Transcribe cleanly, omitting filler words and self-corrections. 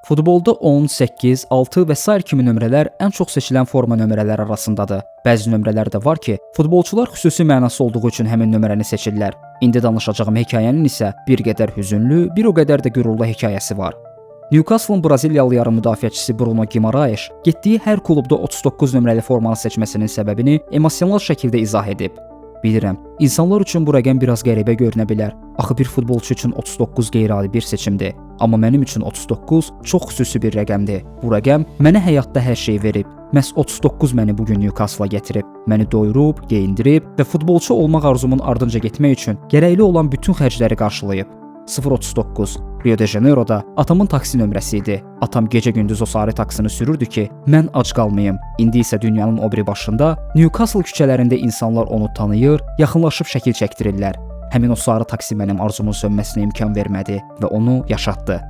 Futbolda 10, 8, 6 və sair kimi nömrələr ən çox seçilən forma nömrələri arasındadır. Bəzi nömrələr də var ki, futbolçular xüsusi mənası olduğu üçün həmin nömrəni seçirlər. İndi danışacağım hekayənin isə bir qədər hüzünlü, bir o qədər də qürurlu hekayəsi var. Newcastle-ın Braziliyalı yarım müdafiəçisi Bruno Guimaraes getdiyi hər klubda 39 nömrəli formanı seçməsinin səbəbini emosional şəkildə izah edib. Bilirəm, insanlar üçün bu rəqəm biraz qəribə görünə bilər. Axı bir futbolçu üçün 39 qeyri-adi bir seçimdir. Amma mənim üçün 39 çox xüsusi bir rəqəmdir. Bu rəqəm mənə həyatda hər şey verib. Məhz 39 məni bu gün Newcastle-a gətirib. Məni doyurub, geyindirib və futbolçu olmaq arzumun ardınca getmək üçün gərəkli olan bütün xərcləri qarşılayıb. 039 Rio de Janeiro'da atamın taksi nömrəsi idi. Atam gecə-gündüz o sarı taksini sürürdü ki, mən ac qalmayım. İndi isə dünyanın o biri başında Newcastle küçələrində insanlar onu tanıyır, yaxınlaşıb şəkil çəkdirirlər. Həmin o sarı taksi mənim arzumun sönməsinə imkan vermədi və onu yaşatdı.